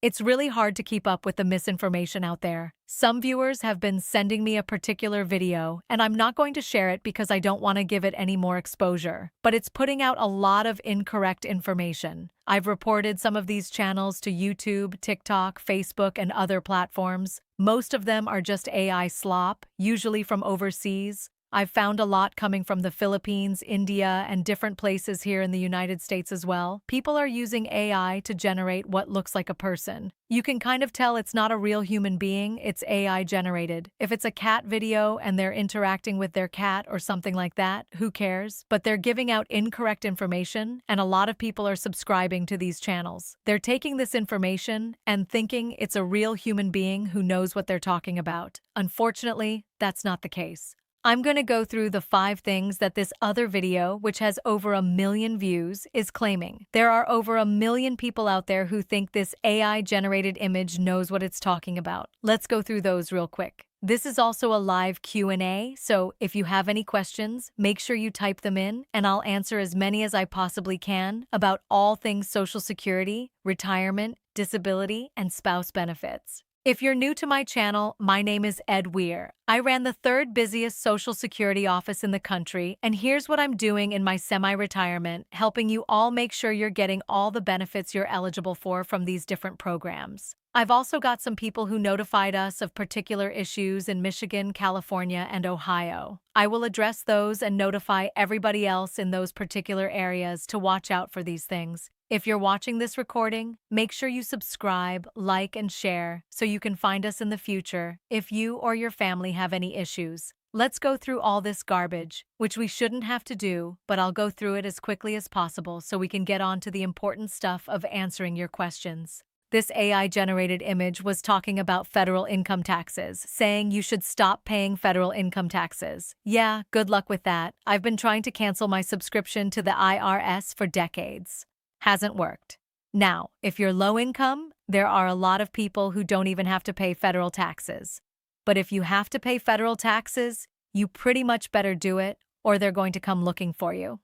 It's really hard to keep up with the misinformation out there. Some viewers have been sending me a particular video, and I'm not going to share it because I don't want to give it any more exposure. But it's putting out a lot of incorrect information. I've reported some of these channels to YouTube, TikTok, Facebook, and other platforms. Most of them are just AI slop, usually from overseas. I've found a lot coming from the Philippines, India, and different places here in the United States as well. People are using AI to generate what looks like a person. You can kind of tell it's not a real human being, it's AI generated. If it's a cat video and they're interacting with their cat or something like that, who cares? But they're giving out incorrect information, and a lot of people are subscribing to these channels. They're taking this information and thinking it's a real human being who knows what they're talking about. Unfortunately, that's not the case. I'm going to go through the 5 things that this other video, which has over 1 million views, is claiming. There are over 1 million people out there who think this AI-generated image knows what it's talking about. Let's go through those real quick. This is also a live Q&A, so if you have any questions, make sure you type them in, and I'll answer as many as I possibly can about all things Social Security, retirement, disability, and spouse benefits. If you're new to my channel, my name is Ed Weir. I ran the 3rd busiest Social Security office in the country, and here's what I'm doing in my semi-retirement, helping you all make sure you're getting all the benefits you're eligible for from these different programs. I've also got some people who notified us of particular issues in Michigan, California, and Ohio. I will address those and notify everybody else in those particular areas to watch out for these things. If you're watching this recording, make sure you subscribe, like, and share so you can find us in the future if you or your family have any issues. Let's go through all this garbage, which we shouldn't have to do, but I'll go through it as quickly as possible so we can get on to the important stuff of answering your questions. This AI-generated image was talking about federal income taxes, saying you should stop paying federal income taxes. Yeah, good luck with that. I've been trying to cancel my subscription to the IRS for decades. Hasn't worked. Now, if you're low income, there are a lot of people who don't even have to pay federal taxes. But if you have to pay federal taxes, you pretty much better do it, or they're going to come looking for you.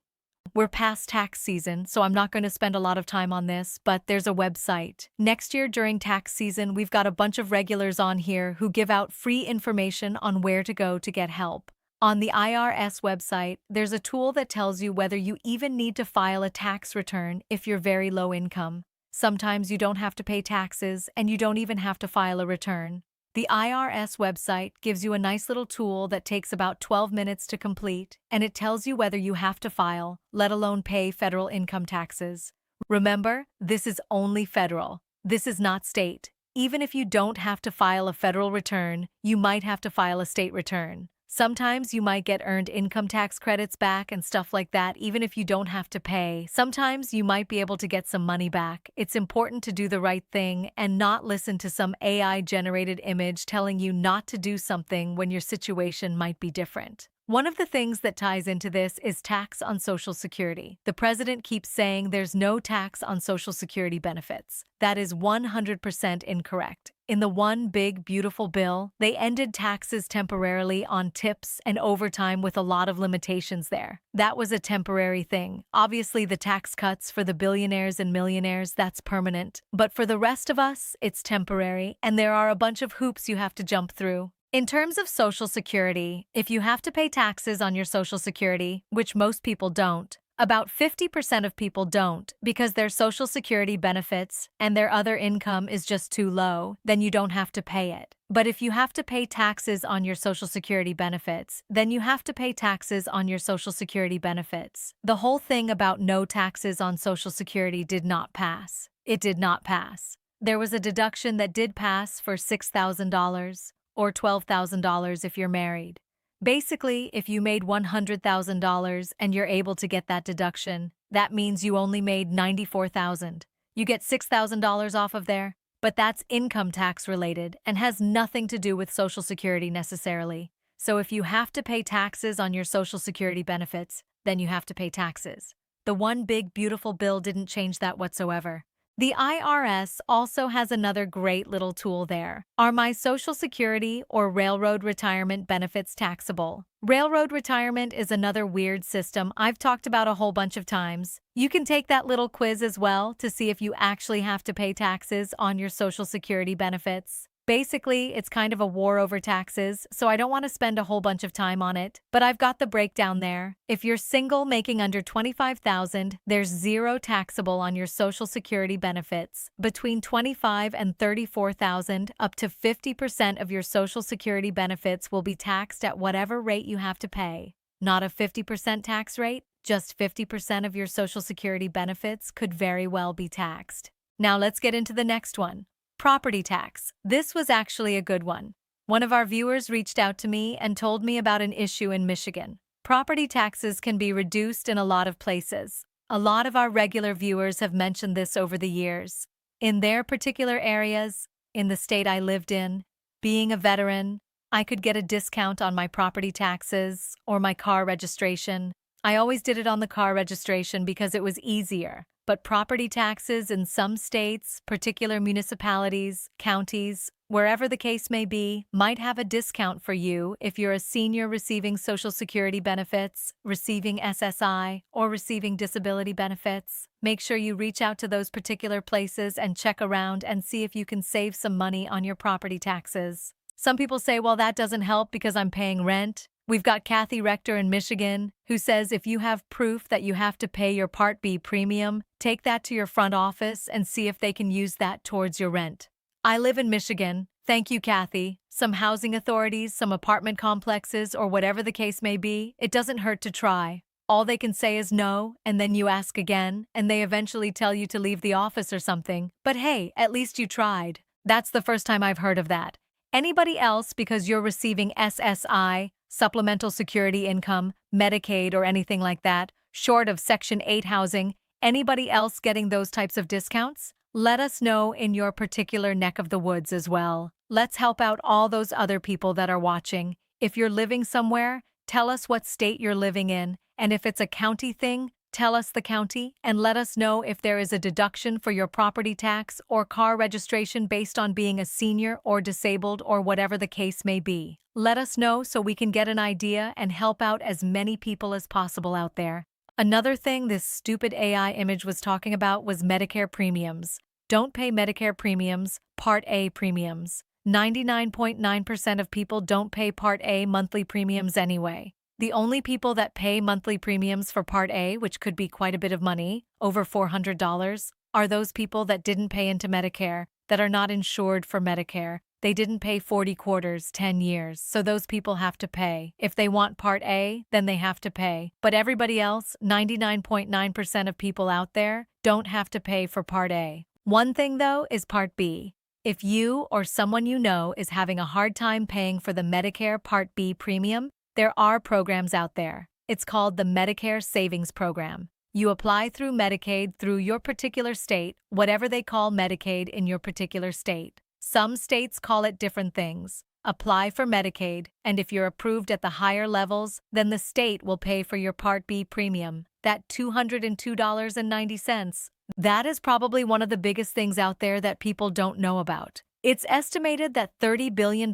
We're past tax season, so I'm not going to spend a lot of time on this, but there's a website. Next year during tax season, we've got a bunch of regulars on here who give out free information on where to go to get help. On the IRS website, there's a tool that tells you whether you even need to file a tax return if you're very low income. Sometimes you don't have to pay taxes, and you don't even have to file a return. The IRS website gives you a nice little tool that takes about 12 minutes to complete, and it tells you whether you have to file, let alone pay federal income taxes. Remember, this is only federal. This is not state. Even if you don't have to file a federal return, you might have to file a state return. Sometimes you might get earned income tax credits back and stuff like that even if you don't have to pay. Sometimes you might be able to get some money back. It's important to do the right thing and not listen to some AI-generated image telling you not to do something when your situation might be different. One of the things that ties into this is tax on Social Security. The president keeps saying there's no tax on Social Security benefits. That is 100% incorrect. In the One Big Beautiful Bill, they ended taxes temporarily on tips and overtime with a lot of limitations there. That was a temporary thing. Obviously, the tax cuts for the billionaires and millionaires, that's permanent. But for the rest of us, it's temporary, and there are a bunch of hoops you have to jump through. In terms of Social Security, if you have to pay taxes on your Social Security, which most people don't, about 50% of people don't because their Social Security benefits and their other income is just too low, then you don't have to pay it. But if you have to pay taxes on your Social Security benefits, then you have to pay taxes on your Social Security benefits. The whole thing about no taxes on Social Security did not pass. It did not pass. There was a deduction that did pass for $6,000 or $12,000 if you're married. Basically, if you made $100,000 and you're able to get that deduction, that means you only made $94,000. You get $6,000 off of there, but that's income tax related and has nothing to do with Social Security necessarily. So if you have to pay taxes on your Social Security benefits, then you have to pay taxes. The One Big Beautiful Bill didn't change that whatsoever. The IRS also has another great little tool there. Are my Social Security or Railroad Retirement benefits taxable? Railroad retirement is another weird system I've talked about a whole bunch of times. You can take that little quiz as well to see if you actually have to pay taxes on your Social Security benefits. Basically, it's kind of a war over taxes, so I don't want to spend a whole bunch of time on it, but I've got the breakdown there. If you're single making under $25,000, there's zero taxable on your Social Security benefits. Between $25,000 and $34,000, up to 50% of your Social Security benefits will be taxed at whatever rate you have to pay. Not a 50% tax rate, just 50% of your Social Security benefits could very well be taxed. Now let's get into the next one. Property tax. This was actually a good one. One of our viewers reached out to me and told me about an issue in Michigan. Property taxes can be reduced in a lot of places. A lot of our regular viewers have mentioned this over the years. In their particular areas, in the state I lived in, being a veteran, I could get a discount on my property taxes or my car registration. I always did it on the car registration because it was easier. But property taxes in some states, particular municipalities, counties, wherever the case may be, might have a discount for you if you're a senior receiving Social Security benefits, receiving SSI, or receiving disability benefits. Make sure you reach out to those particular places and check around and see if you can save some money on your property taxes. Some people say, well, that doesn't help because I'm paying rent. We've got Kathy Rector in Michigan, who says if you have proof that you have to pay your Part B premium, take that to your front office and see if they can use that towards your rent. I live in Michigan. Thank you, Kathy. Some housing authorities, some apartment complexes, or whatever the case may be, it doesn't hurt to try. All they can say is no, and then you ask again, and they eventually tell you to leave the office or something. But hey, at least you tried. That's the first time I've heard of that. Anybody else, because you're receiving SSI, Supplemental Security Income, Medicaid, or anything like that, short of Section 8 housing, anybody else getting those types of discounts? Let us know in your particular neck of the woods as well. Let's help out all those other people that are watching. If you're living somewhere, tell us what state you're living in, and if it's a county thing, tell us the county and let us know if there is a deduction for your property tax or car registration based on being a senior or disabled or whatever the case may be. Let us know so we can get an idea and help out as many people as possible out there. Another thing this stupid AI image was talking about was Medicare premiums. Don't pay Medicare premiums, Part A premiums. 99.9% of people don't pay Part A monthly premiums anyway. The only people that pay monthly premiums for Part A, which could be quite a bit of money, over $400, are those people that didn't pay into Medicare, that are not insured for Medicare. They didn't pay 40 quarters, 10 years, so those people have to pay. If they want Part A, then they have to pay. But everybody else, 99.9% of people out there, don't have to pay for Part A. One thing, though, is Part B. If you or someone you know is having a hard time paying for the Medicare Part B premium, there are programs out there. It's called the Medicare Savings Program. You apply through Medicaid through your particular state, whatever they call Medicaid in your particular state. Some states call it different things. Apply for Medicaid, and if you're approved at the higher levels, then the state will pay for your Part B premium, that $202.90. That is probably one of the biggest things out there that people don't know about. It's estimated that $30 billion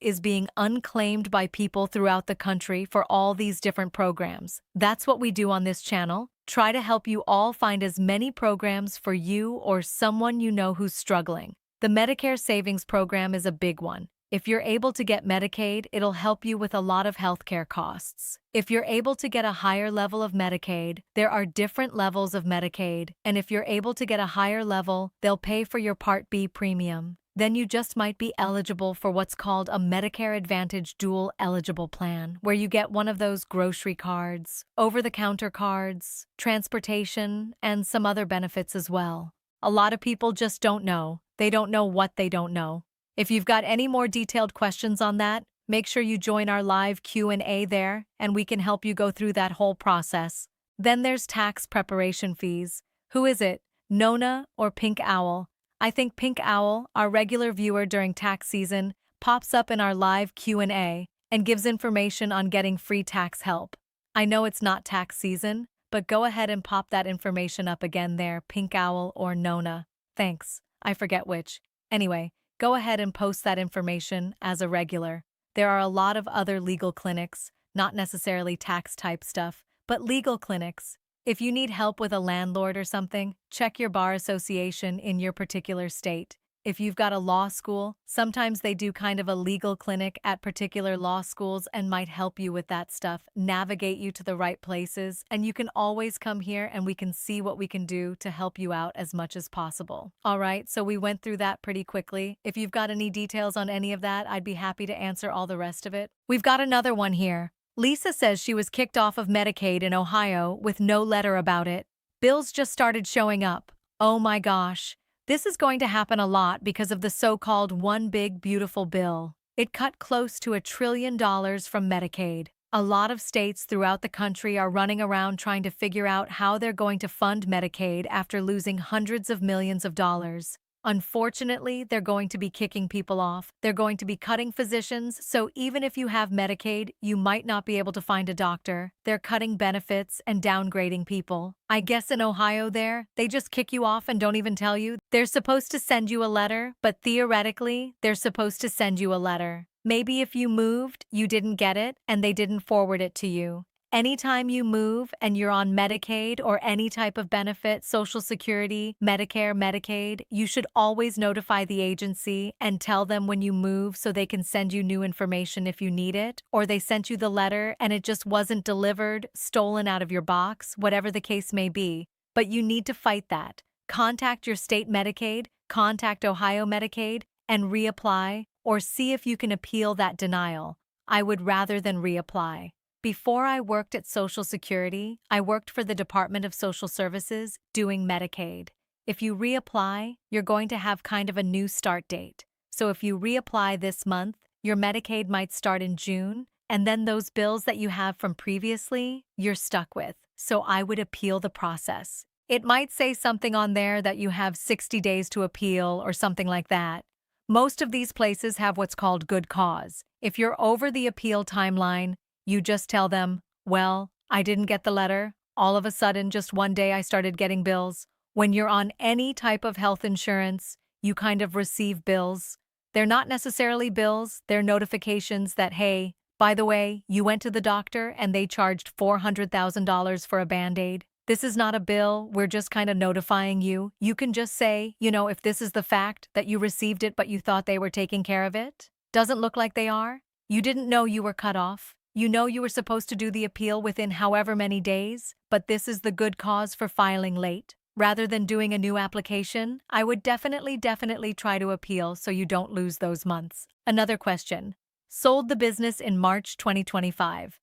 is being unclaimed by people throughout the country for all these different programs. That's what we do on this channel. Try to help you all find as many programs for you or someone you know who's struggling. The Medicare Savings Program is a big one. If you're able to get Medicaid, it'll help you with a lot of healthcare costs. If you're able to get a higher level of Medicaid, there are different levels of Medicaid, and if you're able to get a higher level, they'll pay for your Part B premium. Then you just might be eligible for what's called a Medicare Advantage Dual Eligible Plan, where you get one of those grocery cards, over-the-counter cards, transportation, and some other benefits as well. A lot of people just don't know. They don't know what they don't know. If you've got any more detailed questions on that, make sure you join our live Q&A there, and we can help you go through that whole process. Then there's tax preparation fees. Who is it? Nona or Pink Owl? I think Pink Owl, our regular viewer during tax season, pops up in our live Q&A and gives information on getting free tax help. I know it's not tax season, but go ahead and pop that information up again there, Pink Owl or Nona. Thanks. I forget which. Anyway, go ahead and post that information as a regular. There are a lot of other legal clinics, not necessarily tax type stuff, but legal clinics. If you need help with a landlord or something, check your bar association in your particular state. If you've got a law school, sometimes they do kind of a legal clinic at particular law schools and might help you with that stuff, navigate you to the right places, and you can always come here and we can see what we can do to help you out as much as possible. All right, so we went through that pretty quickly. If you've got any details on any of that, I'd be happy to answer all the rest of it. We've got another one here. Lisa says she was kicked off of Medicaid in Ohio with no letter about it. Bills just started showing up. Oh my gosh. This is going to happen a lot because of the so-called One Big Beautiful Bill. It cut close to $1 trillion from Medicaid. A lot of states throughout the country are running around trying to figure out how they're going to fund Medicaid after losing hundreds of millions of dollars. Unfortunately, they're going to be kicking people off. They're going to be cutting physicians, so even if you have Medicaid, you might not be able to find a doctor. They're cutting benefits and downgrading people. I guess in Ohio they just kick you off and don't even tell you. They're supposed to send you a letter, but theoretically, they're supposed to send you a letter. Maybe if you moved, you didn't get it, and they didn't forward it to you. Anytime you move and you're on Medicaid or any type of benefit, Social Security, Medicare, Medicaid, you should always notify the agency and tell them when you move so they can send you new information if you need it, or they sent you the letter and it just wasn't delivered, stolen out of your box, whatever the case may be. But you need to fight that. Contact your state Medicaid, contact Ohio Medicaid, and reapply, or see if you can appeal that denial. I would rather than reapply. Before I worked at Social Security, I worked for the Department of Social Services doing Medicaid. If you reapply, you're going to have kind of a new start date. So if you reapply this month, your Medicaid might start in June, and then those bills that you have from previously, you're stuck with. So I would appeal the process. It might say something on there that you have 60 days to appeal or something like that. Most of these places have what's called good cause. If you're over the appeal timeline, you just tell them, well, I didn't get the letter. All of a sudden, just one day I started getting bills. When you're on any type of health insurance, you kind of receive bills. They're not necessarily bills. They're notifications that, hey, by the way, you went to the doctor and they charged $400,000 for a Band-Aid. This is not a bill. We're just kind of notifying you. You can just say, if this is the fact that you received it but you thought they were taking care of it. Doesn't look like they are. You didn't know you were cut off. You know you were supposed to do the appeal within however many days, but this is the good cause for filing late. Rather than doing a new application, I would definitely try to appeal so you don't lose those months. Another question. Sold the business in March 2025.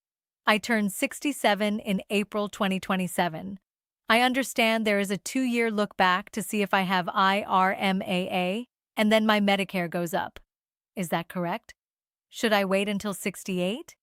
I turned 67 in April 2027. I understand there is a 2-year look back to see if I have IRMAA, and then my Medicare goes up. Is that correct? Should I wait until 68?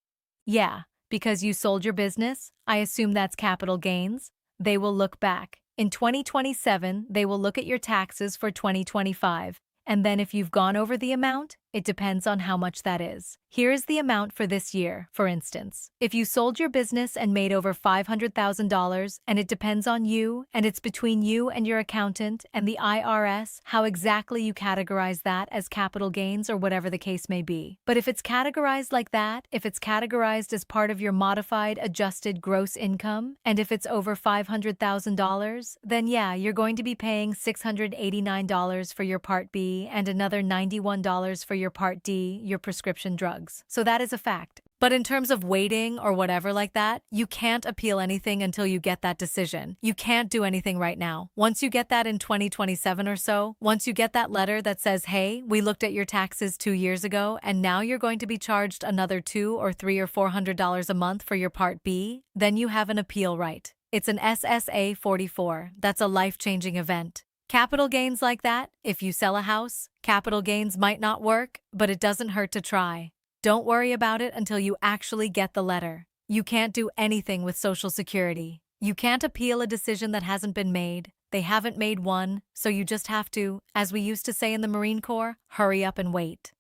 Yeah, because you sold your business, I assume that's capital gains. They will look back. In 2027, they will look at your taxes for 2025. And then if you've gone over the amount, it depends on how much that is. Here is the amount for this year, for instance. If you sold your business and made over $500,000, and it depends on you, and it's between you and your accountant and the IRS, how exactly you categorize that as capital gains or whatever the case may be. But if it's categorized like that, if it's categorized as part of your modified adjusted gross income, and if it's over $500,000, then yeah, you're going to be paying $689 for your Part B and another $91 for your Part D, your prescription drugs. So that is a fact. But in terms of waiting or whatever like that, you can't appeal anything until you get that decision. You can't do anything right now. Once you get that in 2027 or so, once you get that letter that says, hey, we looked at your taxes 2 years ago and now you're going to be charged another $200 or $300 or $400 a month for your Part B, then you have an appeal right. It's an SSA 44. That's a life-changing event. Capital gains like that, if you sell a house, capital gains might not work, but it doesn't hurt to try. Don't worry about it until you actually get the letter. You can't do anything with Social Security. You can't appeal a decision that hasn't been made. They haven't made one, so you just have to, as we used to say in the Marine Corps, hurry up and wait.